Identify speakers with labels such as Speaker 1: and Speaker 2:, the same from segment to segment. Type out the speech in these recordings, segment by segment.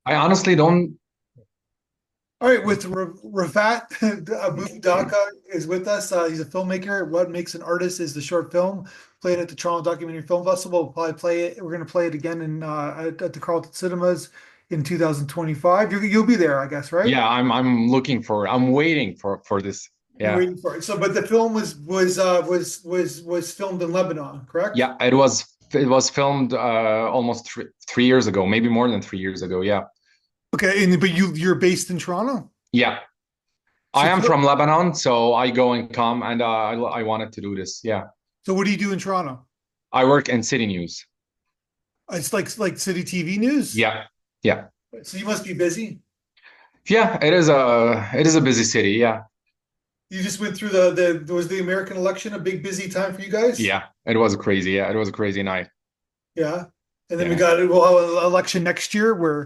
Speaker 1: I honestly don't.
Speaker 2: All right, with Raafat Abu Daka is with us. He's a filmmaker. What Makes an Artist is the short film played at the Toronto Documentary Film Festival. We'll probably play it. We're going to play it again at the Carlton Cinemas in 2025. You'll be there, I guess, right?
Speaker 1: Yeah, I'm looking for. I'm waiting for this.
Speaker 2: You're
Speaker 1: Yeah,
Speaker 2: waiting for it. So, but the film was filmed in Lebanon, correct?
Speaker 1: yeah. It was filmed almost 3 years ago, maybe more than 3 years ago. Yeah,
Speaker 2: Okay, and but you're based in Toronto.
Speaker 1: yeah. I
Speaker 2: So,
Speaker 1: am from Lebanon, so I go and come, and I wanted to do this. Yeah,
Speaker 2: so what do you do in Toronto?
Speaker 1: I work in city news.
Speaker 2: It's like city TV news.
Speaker 1: Yeah, yeah,
Speaker 2: So you must be busy.
Speaker 1: yeah. It is a busy city. Yeah,
Speaker 2: You just went through the was the American election a big busy time for you guys?
Speaker 1: yeah. It was crazy. Yeah, it was a crazy night.
Speaker 2: Yeah. And then we
Speaker 1: Yeah.
Speaker 2: got we'll have an election next year where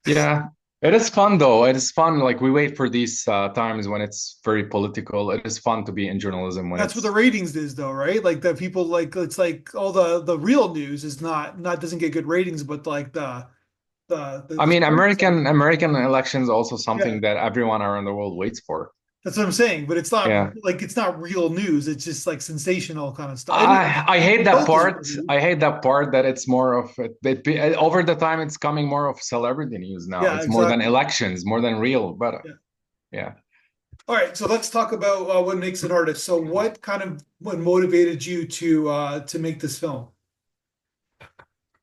Speaker 1: Yeah, it is fun though. It is fun. Like we wait for these times when it's very political. It is fun to be in journalism when
Speaker 2: that's what the
Speaker 1: it's.
Speaker 2: ratings is though, right? Like that people like it's like all the real news is not doesn't get good ratings, but like
Speaker 1: I
Speaker 2: the
Speaker 1: mean,
Speaker 2: sports stuff.
Speaker 1: American elections also something
Speaker 2: Yeah.
Speaker 1: that everyone around the world waits for.
Speaker 2: That's what I'm saying. But
Speaker 1: Yeah,
Speaker 2: it's not real news. It's just like sensational kind of stuff. And
Speaker 1: I hate
Speaker 2: the
Speaker 1: that
Speaker 2: result is
Speaker 1: part.
Speaker 2: real.
Speaker 1: I hate that part that it's more of over the time. It's coming more of celebrity news now.
Speaker 2: Yeah,
Speaker 1: It's more than
Speaker 2: exactly.
Speaker 1: elections, more than real. But
Speaker 2: Yeah.
Speaker 1: yeah.
Speaker 2: All right, so let's talk about what makes an artist. So what motivated you to make this film?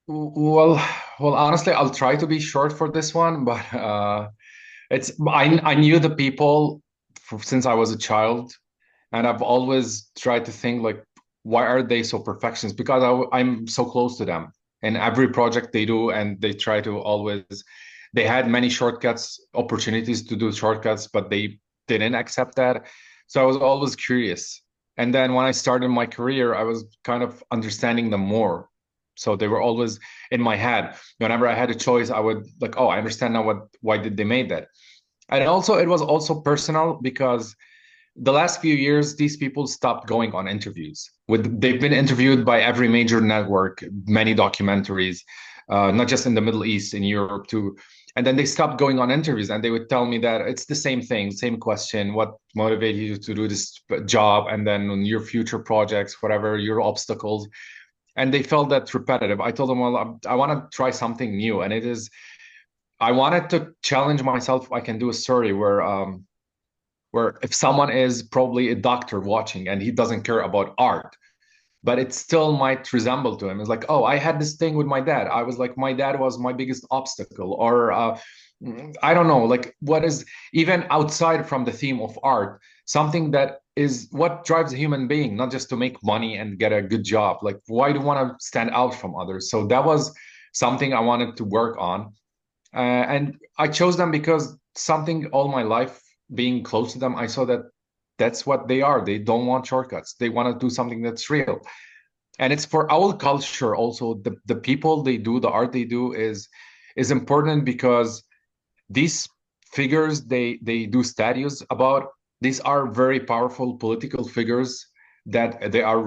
Speaker 1: Well, well, honestly, I'll try to be short for this one, but I knew the people since I was a child, and I've always tried to think like, why are they so perfectionist? Because I'm so close to them in every project they do, and they try to always. They had many shortcuts, opportunities to do shortcuts, but they didn't accept that. So I was always curious. And then when I started my career, I was kind of understanding them more. So they were always in my head. Whenever I had a choice, I would like, oh, I understand now why did they make that? And also it was also personal because the last few years, these people stopped going on interviews. They've been interviewed by every major network, many documentaries, not just in the Middle East, in Europe too. And then they stopped going on interviews, and they would tell me that it's the same thing, same question: what motivated you to do this job, and then on your future projects, whatever your obstacles. And they felt that repetitive. I told them, well, I want to try something new, and it is. I wanted to challenge myself. I can do a story where if someone is probably a doctor watching and he doesn't care about art, but it still might resemble to him. It's like, oh, I had this thing with my dad. I was like, my dad was my biggest obstacle. Or I don't know, like what is even outside from the theme of art, something that is what drives a human being, not just to make money and get a good job. Like, why do you want to stand out from others? So that was something I wanted to work on. And I chose them because something all my life being close to them, I saw that that's what they are. They don't want shortcuts. They want to do something that's real. And it's for our culture also. The people they do, the art they do is important because these figures they do statues about, these are very powerful political figures that they are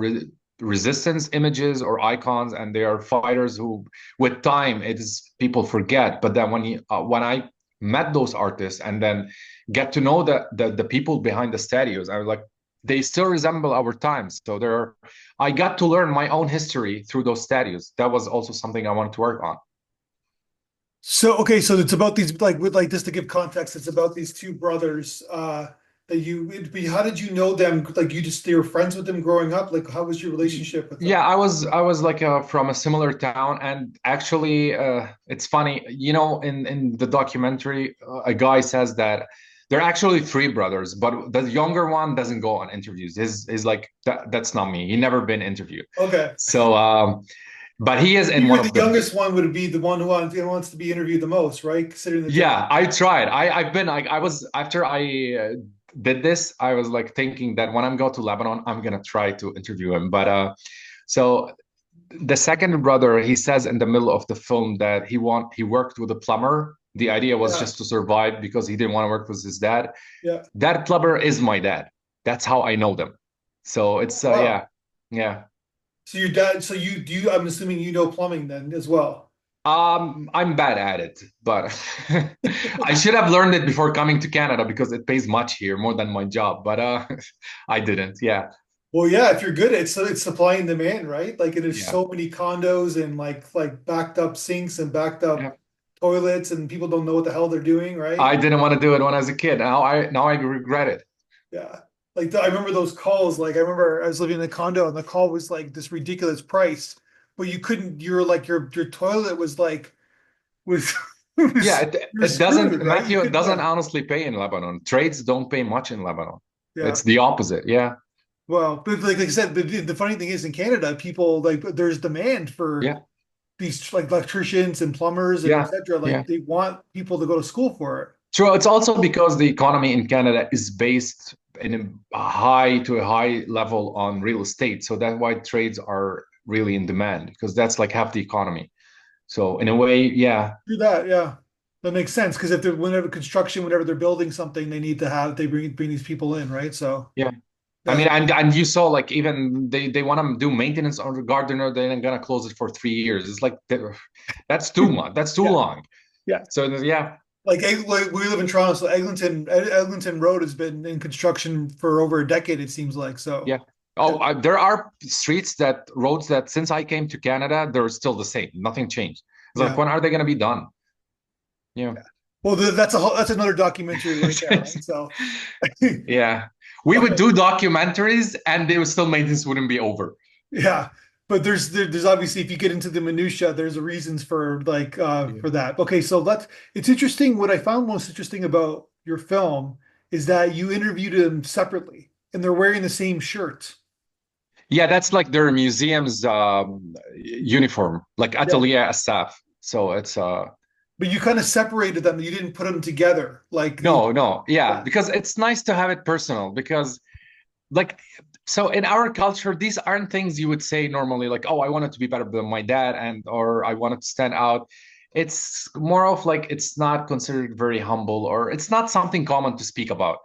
Speaker 1: resistance images or icons, and they are fighters who with time it is people forget. But then when I met those artists and then get to know the people behind the statues, I was like, they still resemble our times. So there are, I got to learn my own history through those statues. That was also something I wanted to work on.
Speaker 2: So okay, so it's about these like with like just to give context, it's about these two brothers that how did you know them? Like they were friends with them growing up? Like how was your relationship with them?
Speaker 1: Yeah, I was like from a similar town, and actually, it's funny. In the documentary, a guy says that there are actually three brothers, but the younger one doesn't go on interviews. His like that's not me. He never been interviewed.
Speaker 2: Okay.
Speaker 1: So, but he is in one
Speaker 2: Figure the
Speaker 1: of the.
Speaker 2: youngest one would be the one wants to be interviewed the most, right? Considering the
Speaker 1: Yeah, I
Speaker 2: generation.
Speaker 1: tried. I've been like I was after I did this. I was like thinking that when I'm go to Lebanon, I'm gonna try to interview him, but so the second brother, he says in the middle of the film that he worked with a plumber. The idea was
Speaker 2: Yeah,
Speaker 1: just to survive because he didn't want to work with his dad.
Speaker 2: yeah.
Speaker 1: That plumber is my dad. That's how I know them. So
Speaker 2: Oh,
Speaker 1: it's
Speaker 2: wow.
Speaker 1: yeah, yeah.
Speaker 2: So your dad, so you do you I'm assuming you know plumbing then as well.
Speaker 1: I'm bad at it, but I should have learned it before coming to Canada because it pays much here, more than my job. But I didn't. Yeah,
Speaker 2: Well, yeah, if you're good at it, so it's supply and demand, right? Like there's
Speaker 1: yeah,
Speaker 2: so many condos and like backed up sinks and backed
Speaker 1: yeah.
Speaker 2: up toilets and people don't know what the hell they're doing,
Speaker 1: I
Speaker 2: right?
Speaker 1: didn't want to do it when I was a kid. Now I regret it.
Speaker 2: Yeah. I remember those calls. Like I remember I was living in a condo and the call was like this ridiculous price, but you couldn't, you're like your toilet was like was
Speaker 1: Yeah,
Speaker 2: was you're
Speaker 1: it doesn't,
Speaker 2: screwed, right? You
Speaker 1: Matthew. It
Speaker 2: couldn't,
Speaker 1: doesn't
Speaker 2: yeah.
Speaker 1: honestly pay in Lebanon. Trades don't pay much in Lebanon.
Speaker 2: Yeah.
Speaker 1: It's the opposite. Yeah,
Speaker 2: Well, but like I said, the funny thing is in Canada, people like there's demand for
Speaker 1: yeah,
Speaker 2: these like electricians and plumbers and
Speaker 1: yeah,
Speaker 2: etc.
Speaker 1: yeah.
Speaker 2: Like they want people to go to school for it.
Speaker 1: True. It's also because the economy in Canada is based in a high level on real estate. So that's why trades are really in demand because that's like half the economy. So in a way, yeah,
Speaker 2: Do that, yeah. That makes sense because if they're whenever construction, whenever they're building something, they need to have they bring these people in, right? So
Speaker 1: yeah. I
Speaker 2: yeah,
Speaker 1: mean, and you saw like even they want to do maintenance on the gardener, they're gonna close it for 3 years. It's like that's too much. That's too
Speaker 2: yeah,
Speaker 1: long.
Speaker 2: yeah.
Speaker 1: So yeah,
Speaker 2: Like we live in Toronto, so Eglinton Road has been in construction for over a decade, it seems like. So
Speaker 1: yeah. Oh,
Speaker 2: yeah,
Speaker 1: there are roads that since I came to Canada, they're still the same. Nothing changed. It's like
Speaker 2: yeah.
Speaker 1: when are they gonna be done? Yeah.
Speaker 2: Yeah. Well, that's another documentary right there, right? So
Speaker 1: Yeah. We would do documentaries and they would still maintenance wouldn't be over.
Speaker 2: yeah, but there's obviously if you get into the minutia, there's reasons for
Speaker 1: Yeah.
Speaker 2: for that. Okay, so let's it's interesting. What I found most interesting about your film is that you interviewed them separately and they're wearing the same shirt.
Speaker 1: Yeah, that's like their museum's uniform, like
Speaker 2: Yeah.
Speaker 1: Atelier Assaf. So it's
Speaker 2: But you kind of separated them. You didn't put them together.
Speaker 1: no, yeah,
Speaker 2: Yeah.
Speaker 1: because it's nice to have it personal because like so in our culture, these aren't things you would say normally, like, oh, I wanted to be better than my dad and or I wanted to stand out. It's more of like it's not considered very humble or it's not something common to speak about.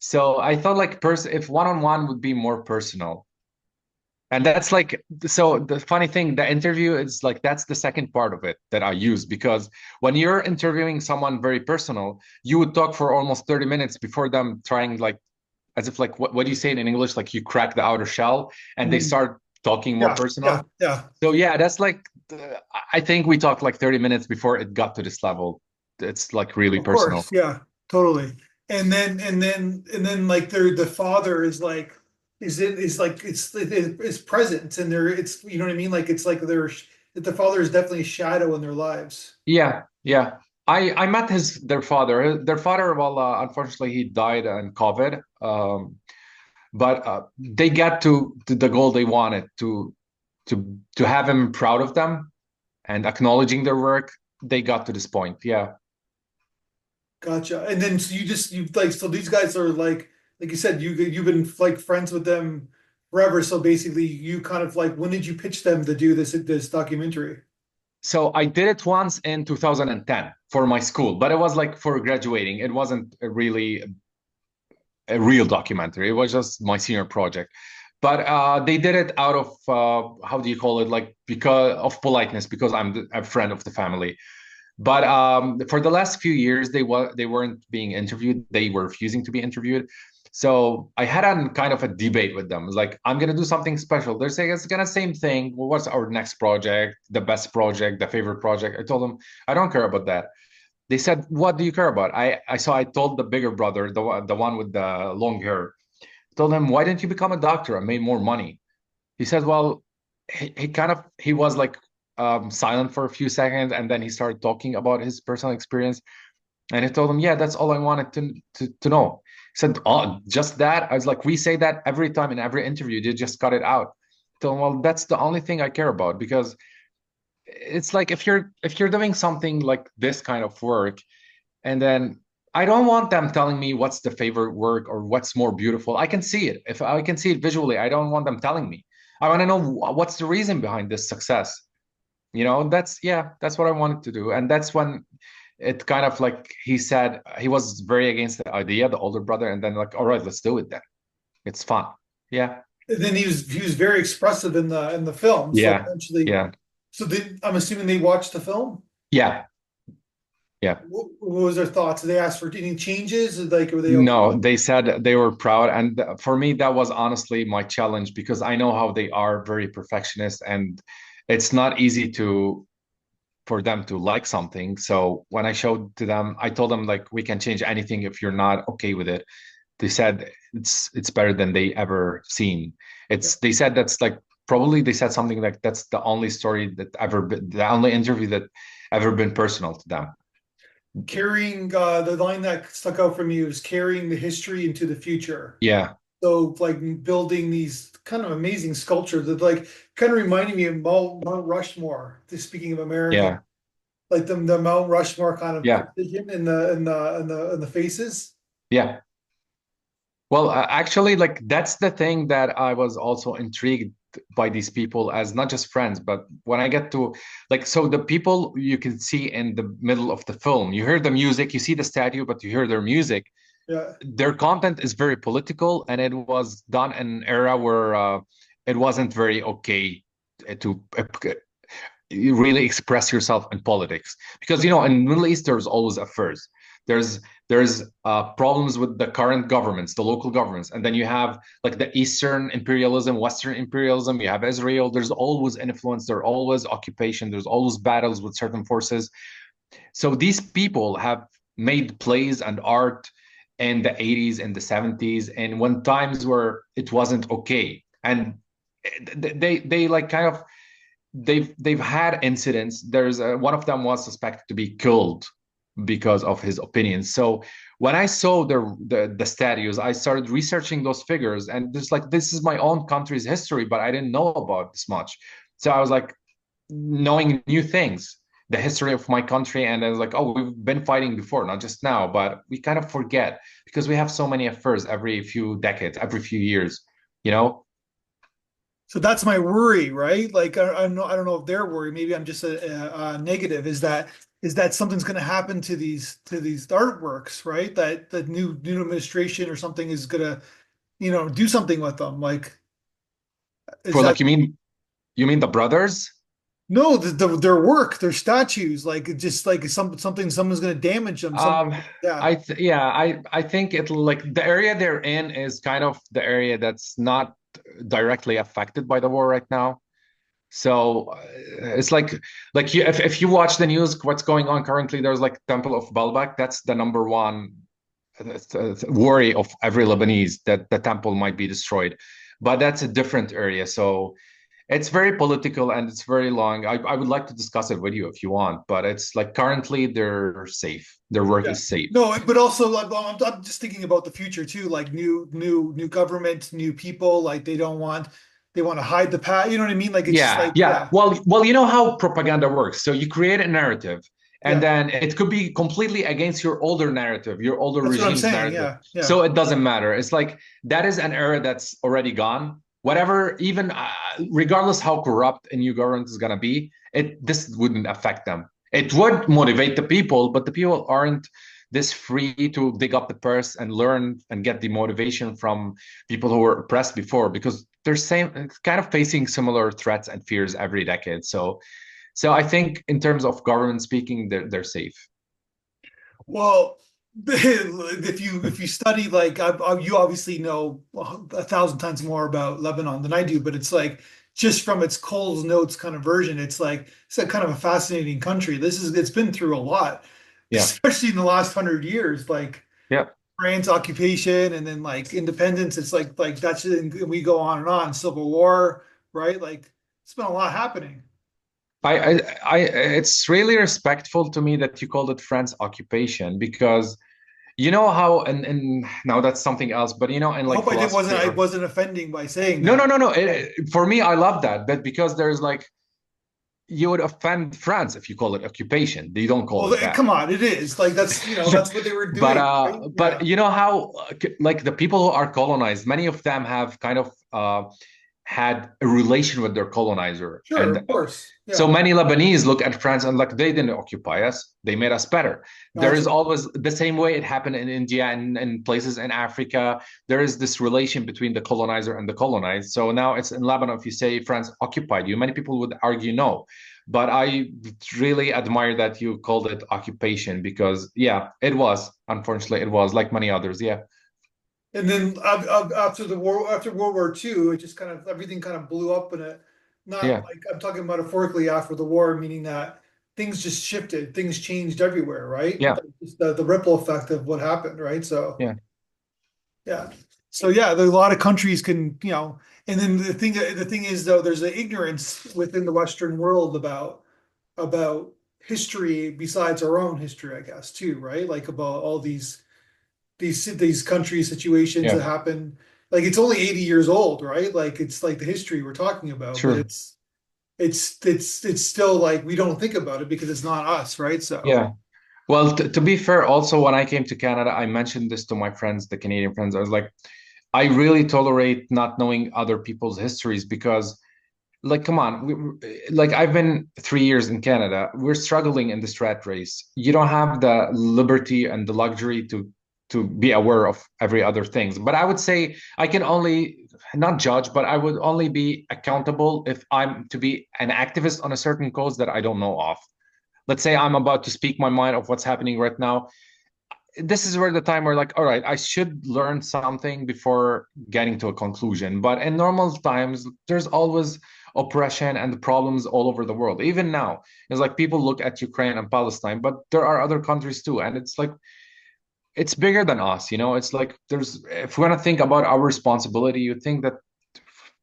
Speaker 1: So I thought like if one-on-one would be more personal. And that's like, so the funny thing, the interview is like, that's the second part of it that I use because when you're interviewing someone very personal, you would talk for almost 30 minutes before them trying like, as if like, what do you say in English? Like you crack the outer shell and they
Speaker 2: Mhm.
Speaker 1: start talking more
Speaker 2: Yeah. Yeah.
Speaker 1: personal.
Speaker 2: Yeah.
Speaker 1: So yeah, that's like, I think we talked like 30 minutes before it got to this level. It's like really
Speaker 2: Of
Speaker 1: personal.
Speaker 2: course. Yeah. Totally. And then like the father is like is like it's present and they're it's you know what I mean? Like it's like they're that the father is definitely a shadow in their lives.
Speaker 1: Yeah, yeah. I met their father. Their father, well, unfortunately, he died in COVID. But they got to the goal they wanted to have him proud of them and acknowledging their work. They got to this point. Yeah.
Speaker 2: Gotcha. And then so you just you like so these guys are like you said you've been like friends with them forever. So basically you kind of like when did you pitch them to do this documentary?
Speaker 1: So I did it once in 2010 for my school, but it was like for graduating. It wasn't really a real documentary. It was just my senior project. But they did it out of how do you call it? Like because of politeness, because a friend of the family. But for the last few years, they weren't being interviewed. They were refusing to be interviewed. So I had a kind of a debate with them. It's like, I'm gonna do something special. They're saying it's gonna same thing. Well, what's our next project? The best project, the favorite project? I told them I don't care about that. They said, "What do you care about?" I told the bigger brother, the one with the long hair, told him, "Why didn't you become a doctor and made more money?" He said, "Well, he was like silent for a few seconds, and then he started talking about his personal experience." And I told him, "Yeah, that's all I wanted to know." He said, "Oh, just that?" I was like, "We say that every time in every interview. You just cut it out." I told him, "Well, that's the only thing I care about because it's like if you're doing something like this kind of work." And then I don't want them telling me what's the favorite work or what's more beautiful. I can see it. If I can see it visually, I don't want them telling me. I want to know what's the reason behind this success. That's what I wanted to do. And that's when it kind of like he said he was very against the idea, the older brother, and then like, all right, let's do it then. It's fun. Yeah.
Speaker 2: And then he was very expressive in the film. So
Speaker 1: Yeah.
Speaker 2: eventually
Speaker 1: Yeah.
Speaker 2: So I'm assuming they watched the film.
Speaker 1: Yeah, yeah.
Speaker 2: What was their thoughts? Did they ask for any changes? Like, were they okay?
Speaker 1: No, they said they were proud. And for me, that was honestly my challenge because I know how they are very perfectionist and it's not easy to for them to like something. So when I showed to them, I told them like we can change anything if you're not okay with it. They said it's better than they ever seen.
Speaker 2: Yeah.
Speaker 1: It's they said that's like probably they said something like that's the only story that ever been the only interview that ever been personal to them.
Speaker 2: Carrying the line that stuck out for me was carrying the history into the future.
Speaker 1: Yeah,
Speaker 2: So like building these kind of amazing sculptures that like kind of reminding me of Mount Rushmore. Just speaking of America,
Speaker 1: yeah,
Speaker 2: like the Mount Rushmore kind of
Speaker 1: yeah,
Speaker 2: precision in the faces.
Speaker 1: yeah. Well, actually, like that's the thing that I was also intrigued by these people as not just friends, but when I get to like, so the people you can see in the middle of the film, you hear the music, you see the statue, but you hear their music.
Speaker 2: Yeah.
Speaker 1: Their content is very political, and it was done in an era where it wasn't very okay to really express yourself in politics because in Middle East there's always affairs. There's problems with the current governments, the local governments, and then you have like the Eastern imperialism, Western imperialism. You have Israel. There's always influence. There's always occupation. There's always battles with certain forces. So these people have made plays and art in the 80s and the 70s, and when times where it wasn't okay, and they like kind of they've had incidents. There's one of them was suspected to be killed because of his opinions. So when I saw the statues, I started researching those figures, and just like this is my own country's history, but I didn't know about this much. So I was like knowing new things, the history of my country, and I was like, oh, we've been fighting before, not just now, but we kind of forget because we have so many affairs every few decades, every few years, you know?
Speaker 2: So that's my worry, right? Like I don't know if they're worried. Maybe I'm just a negative. Is that something's going to happen to these artworks, right? That the new administration or something is going to do something with them. Like, is
Speaker 1: For
Speaker 2: that
Speaker 1: like you mean the brothers?
Speaker 2: no their work, their statues? Like, just like someone's going to damage them.
Speaker 1: Um,
Speaker 2: Yeah,
Speaker 1: I think it like the area they're in is kind of the area that's not directly affected by the war right now. So it's like you if you watch the news, what's going on currently? There's like Temple of Baalbek. That's the number one worry of every Lebanese that the temple might be destroyed. But that's a different area. So it's very political and it's very long. I would like to discuss it with you if you want, but it's like currently they're safe. Their work
Speaker 2: yeah.
Speaker 1: is safe.
Speaker 2: No, but also like, I'm just thinking about the future too. Like new government, new people. Like they want to hide the past. You know what I mean? Like it's just
Speaker 1: Yeah,
Speaker 2: like
Speaker 1: yeah.
Speaker 2: yeah,
Speaker 1: Well, you know how propaganda works. So you create a narrative, and
Speaker 2: yeah.
Speaker 1: then it could be completely against your older narrative, your older
Speaker 2: That's what I'm
Speaker 1: regime's
Speaker 2: saying.
Speaker 1: narrative.
Speaker 2: Yeah, yeah.
Speaker 1: So it doesn't matter. It's like that is an era that's already gone. Whatever, even regardless how corrupt a new government is gonna be, it this wouldn't affect them. It would motivate the people, but the people aren't this free to dig up the purse and learn and get the motivation from people who were oppressed before because they're same kind of facing similar threats and fears every decade. So I think in terms of government speaking, they're safe.
Speaker 2: Well, if you study like you obviously know 1,000 times more about Lebanon than I do, but it's like just from its Cole's Notes kind of version, it's like it's a kind of a fascinating country. It's been through a lot,
Speaker 1: Yeah.
Speaker 2: especially in the last 100 years. Like
Speaker 1: Yeah.
Speaker 2: France occupation and then like independence. It's like that's and we go on and on. Civil War, right? Like it's been a lot happening.
Speaker 1: It's really respectful to me that you called it France occupation because you know how, and now that's something else, but in
Speaker 2: I
Speaker 1: like
Speaker 2: hope
Speaker 1: philosophy
Speaker 2: I
Speaker 1: or
Speaker 2: wasn't offending by saying
Speaker 1: no,
Speaker 2: that.
Speaker 1: no, no, no. For me, I love that, but because there's like you would offend France if you call it occupation. They don't call
Speaker 2: Well,
Speaker 1: it that.
Speaker 2: come on, it is like that's what they were
Speaker 1: but
Speaker 2: doing,
Speaker 1: uh
Speaker 2: right?
Speaker 1: but
Speaker 2: Yeah,
Speaker 1: you know how like the people who are colonized, many of them have kind of had a relation with their colonizer,
Speaker 2: sure,
Speaker 1: and
Speaker 2: of course,
Speaker 1: so
Speaker 2: yeah,
Speaker 1: many Lebanese look at France and like they didn't occupy us, they made us better. There is
Speaker 2: gotcha.
Speaker 1: always the same way it happened in India and places in Africa. There is this relation between the colonizer and the colonized. So now it's in Lebanon. If you say France occupied you, many people would argue no. But I really admire that you called it occupation because, yeah, it was. Unfortunately, it was like many others. Yeah,
Speaker 2: And then after the war, after World War II, it just kind of everything kind of blew up in it. Not
Speaker 1: yeah,
Speaker 2: like I'm talking metaphorically after the war, meaning that things just shifted, things changed everywhere, right?
Speaker 1: yeah,
Speaker 2: Like just the ripple effect of what happened, right? So
Speaker 1: yeah,
Speaker 2: yeah, so yeah, there's a lot of countries can, and then the thing is though, there's an ignorance within the Western world about history besides our own history, I guess, too, right? Like about all these country situations that
Speaker 1: yeah.
Speaker 2: happen. Like it's only 80 years old, right? Like it's like the history we're talking about, but
Speaker 1: True.
Speaker 2: it's still like we don't think about it because it's not us, right? So
Speaker 1: Yeah. Well, to be fair, also when I came to Canada, I mentioned this to my friends, the Canadian friends. I was like, I really tolerate not knowing other people's histories because, like, come on, like I've been 3 years in Canada. We're struggling in this rat race. You don't have the liberty and the luxury to be aware of every other things. But I would say I can only not judge, but I would only be accountable if I'm to be an activist on a certain cause that I don't know of. Let's say I'm about to speak my mind of what's happening right now. This is where the time where like, all right, I should learn something before getting to a conclusion. But in normal times, there's always oppression and problems all over the world. Even now, it's like people look at Ukraine and Palestine, but there are other countries too. And it's like it's bigger than us, you know. It's like there's if we're gonna think about our responsibility, you think that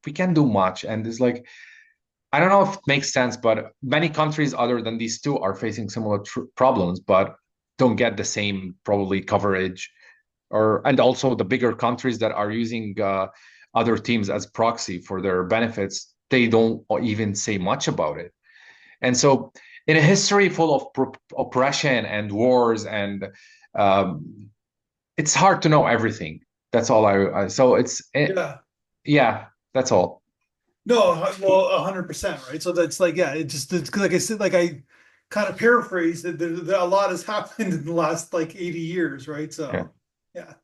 Speaker 1: we can do much. And it's like I don't know if it makes sense, but many countries other than these two are facing similar problems, but don't get the same probably coverage. Or and also the bigger countries that are using other teams as proxy for their benefits, they don't even say much about it. And so, in a history full of oppression and wars, and um, it's hard to know everything. That's all so
Speaker 2: yeah.
Speaker 1: yeah, that's all.
Speaker 2: No, well, 100%, right? So that's like, yeah, it's like I said, like I kind of paraphrased that a lot has happened in the last like 80 years, right?
Speaker 1: Yeah,
Speaker 2: So, yeah.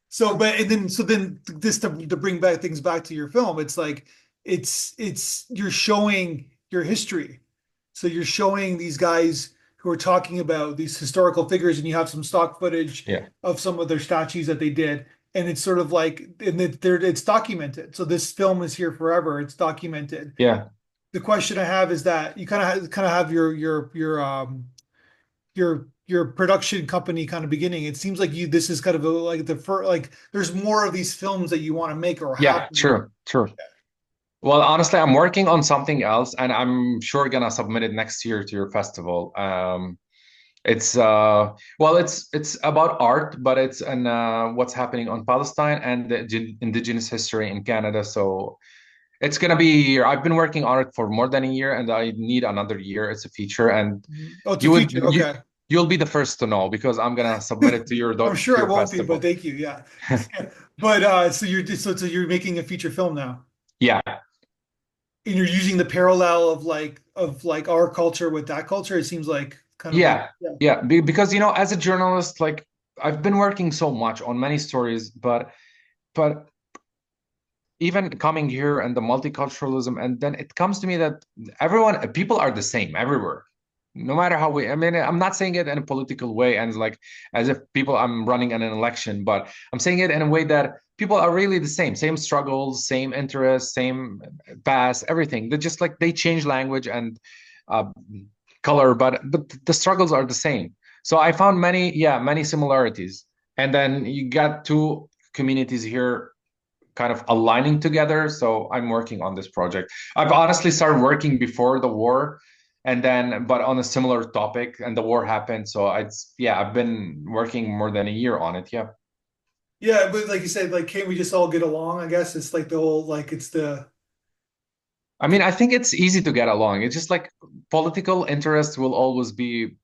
Speaker 2: So, but and then so then this to bring back things back to your film, it's like it's you're showing your history. So you're showing these guys who are talking about these historical figures, and you have some stock footage
Speaker 1: yeah,
Speaker 2: of some of their statues that they did, and it's sort of like and it's documented. So this film is here forever. It's documented.
Speaker 1: yeah.
Speaker 2: The question I have is that you kind of have your production company kind of beginning. It seems like you this is kind of like the first like there's more of these films that you want to make or have
Speaker 1: Yeah,
Speaker 2: to make.
Speaker 1: true, true. Well, honestly, I'm working on something else, and I'm sure gonna submit it next year to your festival. It's well, it's about art, but it's and what's happening on Palestine and the indigenous history in Canada. So it's gonna be a year. I've been working on it for more than a year, and I need another year. It's a feature, and
Speaker 2: Oh, it's a
Speaker 1: you would
Speaker 2: feature. Okay.
Speaker 1: you'll be the first to know because I'm gonna submit it
Speaker 2: I'm
Speaker 1: to
Speaker 2: sure I
Speaker 1: your
Speaker 2: won't be, but
Speaker 1: festival.
Speaker 2: thank you. Yeah. But so you're making a feature film now.
Speaker 1: Yeah,
Speaker 2: And you're using the parallel of like our culture with that culture. It seems like kind of like
Speaker 1: yeah,
Speaker 2: yeah.
Speaker 1: yeah. Because as a journalist, like I've been working so much on many stories, but even coming here and the multiculturalism, and then it comes to me that people are the same everywhere, no matter how I mean, I'm not saying it in a political way and like as if I'm running an election, but I'm saying it in a way that people are really the same struggles, same interests, same past, everything. They just like they change language and uh, color, but the struggles are the same. So I found many similarities. And then you got two communities here kind of aligning together. So I'm working on this project. I've honestly started working before the war and then but on a similar topic and the war happened. So I've been working more than a year on it. Yeah.
Speaker 2: Yeah, but like you said, like can't we just all get along? I guess it's like the whole like it's
Speaker 1: I mean, I think it's easy to get along. It's just like political interest will always be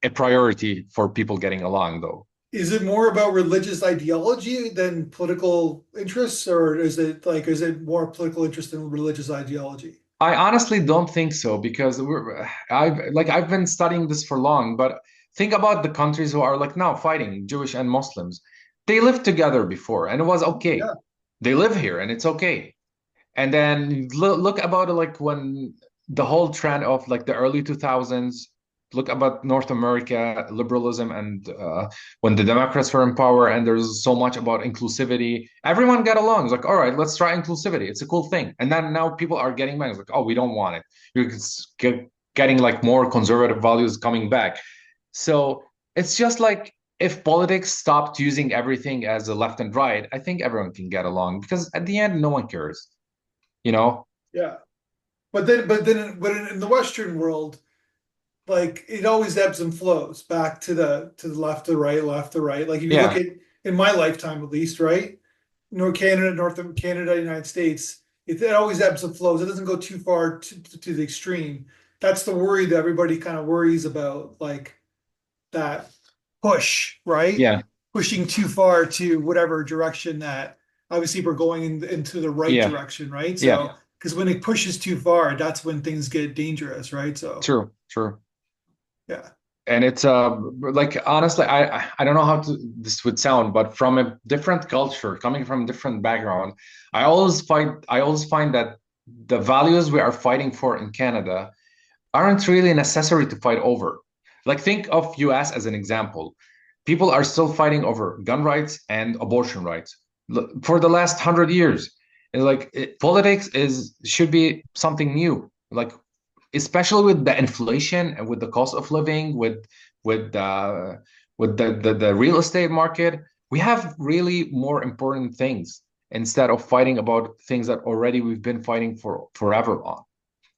Speaker 1: a priority for people getting along though.
Speaker 2: is it more about religious ideology than political interests, or is it more political interest than religious ideology?
Speaker 1: I honestly don't think so because I've been studying this for long, but think about the countries who are like now fighting Jewish and Muslims. They lived together before and it was okay.
Speaker 2: Yeah.
Speaker 1: They live here and it's okay. And then look about it like when the whole trend of like the early 2000s, look about North America, liberalism, and when the Democrats were in power, and there's so much about inclusivity. Everyone got along. It's like, all right, let's try inclusivity. It's a cool thing. And then now people are getting mad. It's like, oh, we don't want it. You're getting like more conservative values coming back. So it's just like if politics stopped using everything as a left and right, I think everyone can get along because at the end, no one cares, you know?
Speaker 2: Yeah. But in the Western world, like it always ebbs and flows back to the left to right, left to right. Like if you look
Speaker 1: Yeah,
Speaker 2: at in my lifetime at least, right? North Canada, United States, it always ebbs and flows. It doesn't go too far to the extreme. That's the worry that everybody kind of worries about, like that push, right?
Speaker 1: yeah,
Speaker 2: Pushing too far to whatever direction that obviously we're going into the right
Speaker 1: yeah,
Speaker 2: direction, right?
Speaker 1: yeah.
Speaker 2: So, because when it pushes too far, that's when things get dangerous, right? So,
Speaker 1: True, true.
Speaker 2: yeah,
Speaker 1: And it's like honestly, I don't know how this would sound, but from a different culture, coming from a different background, I always find that the values we are fighting for in Canada aren't really necessary to fight over. Like think of US as an example. People are still fighting over gun rights and abortion rights for the last 100 years. It's like politics is should be something new. Like especially with the inflation and with the cost of living, with the real estate market, we have really more important things instead of fighting about things that already we've been fighting for forever on.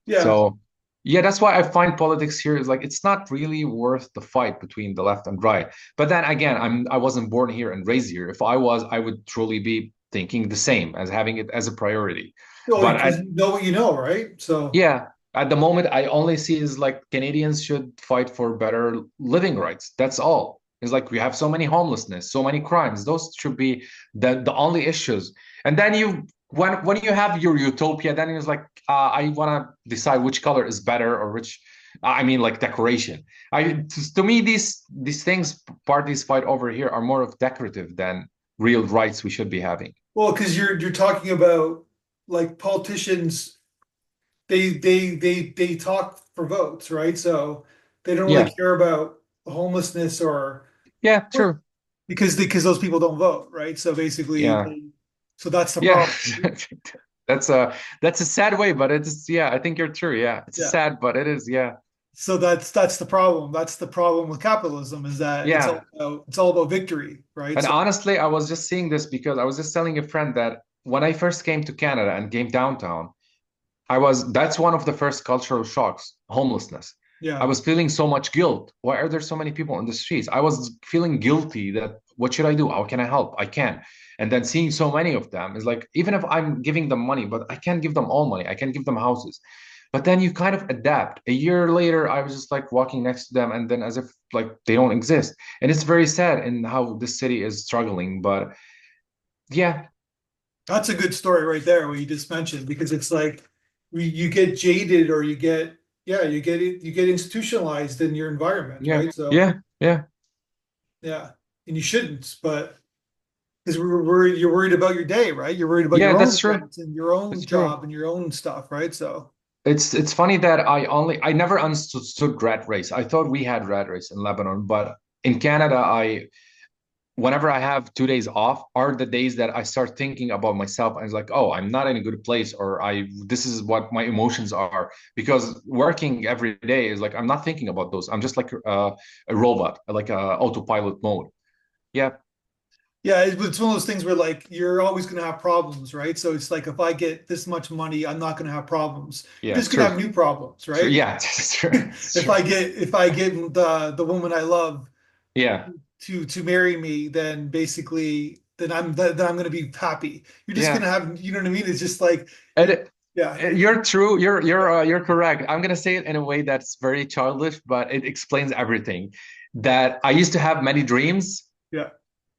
Speaker 2: yeah.
Speaker 1: So yeah, that's why I find politics here is like it's not really worth the fight between the left and right. But then again, I wasn't born here and raised here. If I was, I would truly be thinking the same as having it as a priority.
Speaker 2: Well,
Speaker 1: But
Speaker 2: because you know what you know, right? So,
Speaker 1: yeah, at the moment, I only see is like Canadians should fight for better living rights. That's all. It's like we have so many homelessness, so many crimes. Those should be the only issues. And then when you have your utopia, then it's like I want to decide which color is better or which I mean like decoration. To me these things parties fight over here are more of decorative than real rights we should be having.
Speaker 2: well, because you're talking about like politicians, they talk for votes, right? So they don't really
Speaker 1: Yeah,
Speaker 2: care about homelessness or
Speaker 1: yeah, true.
Speaker 2: because those people don't vote, right? So basically,
Speaker 1: Yeah.
Speaker 2: so that's the
Speaker 1: Yeah,
Speaker 2: problem.
Speaker 1: that's a sad way, but it's yeah, I think you're true. Yeah, it's a
Speaker 2: Yeah.
Speaker 1: sad, but it is. Yeah,
Speaker 2: So that's the problem. That's the problem with capitalism is that
Speaker 1: yeah.
Speaker 2: it's all about victory, right?
Speaker 1: And
Speaker 2: So
Speaker 1: honestly, I was just seeing this because I was just telling a friend that when I first came to Canada and came downtown, that's one of the first cultural shocks, homelessness. I
Speaker 2: yeah,
Speaker 1: was feeling so much guilt. Why are there so many people in the streets? I was feeling guilty that what should I do? How can I help? I can. And then seeing so many of them is like, even if I'm giving them money, but I can't give them all money. I can give them houses. But then you kind of adapt. A year later, I was just like walking next to them and then as if like they don't exist. And it's very sad in how this city is struggling. But yeah,
Speaker 2: that's a good story right there, what you just mentioned, because it's like you get jaded or you get yeah, you get institutionalized in your environment,
Speaker 1: yeah,
Speaker 2: right? So
Speaker 1: yeah, yeah,
Speaker 2: yeah, and you shouldn't, but because we're worried, you're worried about your day, right? You're worried about
Speaker 1: yeah,
Speaker 2: your
Speaker 1: that's
Speaker 2: own
Speaker 1: true.
Speaker 2: rent and your own
Speaker 1: That's true.
Speaker 2: job and your own stuff, right? So
Speaker 1: It's funny that I never understood rat race. I thought we had rat race in Lebanon, but in Canada, I whenever I have 2 days off are the days that I start thinking about myself and it's like, oh, I'm not in a good place, or I this is what my emotions are. Because working every day is like I'm not thinking about those. I'm just like a robot, like a autopilot mode. Yeah,
Speaker 2: yeah, it's one of those things where like you're always going to have problems, right? So it's like if I get this much money, I'm not going to have problems. You're
Speaker 1: yeah,
Speaker 2: just going to
Speaker 1: true.
Speaker 2: have new problems,
Speaker 1: True.
Speaker 2: right?
Speaker 1: Yeah, it's true. It's true.
Speaker 2: If I get the woman I love
Speaker 1: Yeah,
Speaker 2: to marry me, then basically then I'm going to be happy. You're just going
Speaker 1: yeah.
Speaker 2: to have, you know what I mean? It's just like
Speaker 1: And
Speaker 2: it, yeah,
Speaker 1: you're true. You're correct. I'm gonna say it in a way that's very childish, but it explains everything. That I used to have many dreams.
Speaker 2: yeah.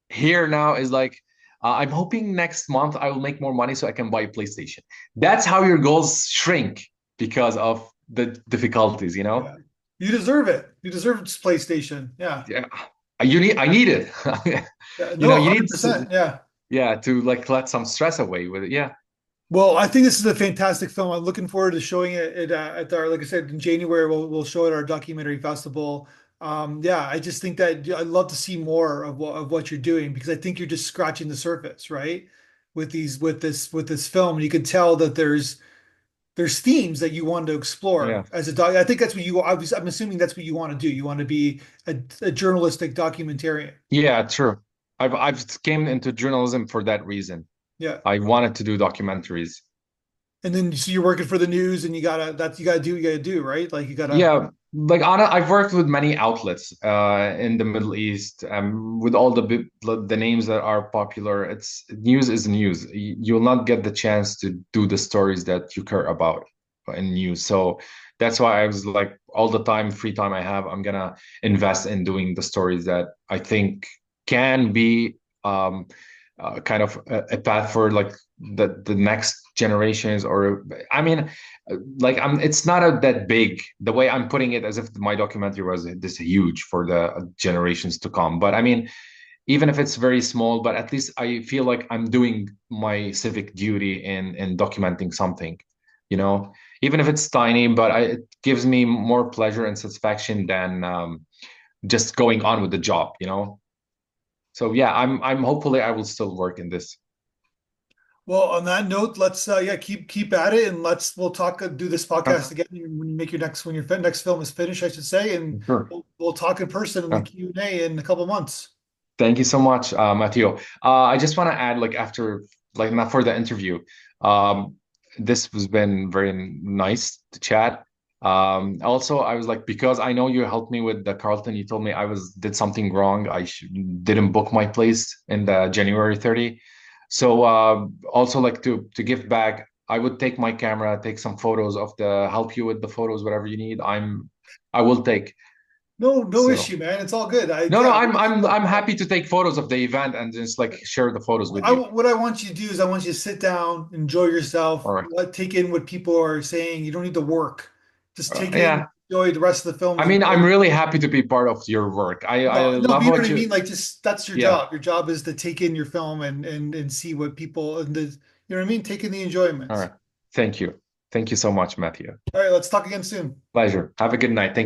Speaker 1: Here now is like I'm hoping next month I will make more money so I can buy a PlayStation. That's how your goals shrink because of the difficulties, you know?
Speaker 2: Yeah. You deserve it. You deserve PlayStation. Yeah.
Speaker 1: Yeah. I need it.
Speaker 2: Yeah.
Speaker 1: You
Speaker 2: No,
Speaker 1: know, you need
Speaker 2: 100%. Yeah.
Speaker 1: yeah, to like let some stress away with it. Yeah.
Speaker 2: Well, I think this is a fantastic film. I'm looking forward to showing it at our, like I said, in January. We'll show it at our documentary festival. Yeah, I just think that I'd love to see more of what you're doing because I think you're just scratching the surface, right? With this film, and you can tell that there's themes that you want to
Speaker 1: Yeah.
Speaker 2: explore as a doc. I think that's what you. I'm assuming that's what you want to do. You want to be a journalistic documentarian.
Speaker 1: Yeah, true. I've came into journalism for that reason.
Speaker 2: Yeah.
Speaker 1: I wanted to do documentaries.
Speaker 2: And then so you're working for the news, and you gotta do what you gotta do, right? Like you gotta.
Speaker 1: Yeah, like I've worked with many outlets in the Middle East, with all the names that are popular. It's news is news. You'll not get the chance to do the stories that you care about in news. So that's why I was like, all the time, free time I have, I'm gonna invest in doing the stories that I think can be kind of a path for like the next generations. Or I mean, like it's not that big. The way I'm putting it, as if my documentary was this huge for the generations to come. But I mean, even if it's very small, but at least I feel like I'm doing my civic duty in documenting something, you know, even if it's tiny. But it gives me more pleasure and satisfaction than just going on with the job, you know. So yeah, I'm hopefully I will still work in this.
Speaker 2: Well, on that note, let's yeah keep at it, and we'll talk do this
Speaker 1: Uh,
Speaker 2: podcast again when you make your next when your next film is finished, I should say, and
Speaker 1: Sure.
Speaker 2: we'll talk in person in the
Speaker 1: Uh,
Speaker 2: Q&A in a couple of months.
Speaker 1: Thank you so much, Matteo. I just want to add, like, after, like, not for the interview, um, this has been very nice to chat. Also, I was like, because I know you helped me with the Carlton, you told me I did something wrong. Didn't book my place in the January 30. So, also like to give back, I would take my camera, take some photos of help you with the photos, whatever you need. I will take.
Speaker 2: No
Speaker 1: So.
Speaker 2: issue, man. It's all good. I
Speaker 1: No, no,
Speaker 2: yeah.
Speaker 1: I'm happy to take photos of the event and just like share the photos with you.
Speaker 2: What I want you to do is I want you to sit down, enjoy yourself,
Speaker 1: All right.
Speaker 2: take in what people are saying. You don't need to work. Just take in,
Speaker 1: Yeah.
Speaker 2: enjoy the rest of the film.
Speaker 1: I mean, I'm really happy to be part of your work. I
Speaker 2: No, but
Speaker 1: love
Speaker 2: you know what
Speaker 1: what
Speaker 2: I
Speaker 1: you.
Speaker 2: mean? Like just that's your
Speaker 1: Yeah.
Speaker 2: job. Your job is to take in your film and see what people and you know what I mean? Take in the
Speaker 1: All
Speaker 2: enjoyments.
Speaker 1: right. Thank you. Thank you so much, Matthew.
Speaker 2: All right, let's talk again soon.
Speaker 1: Pleasure. Have a good night. Thank you.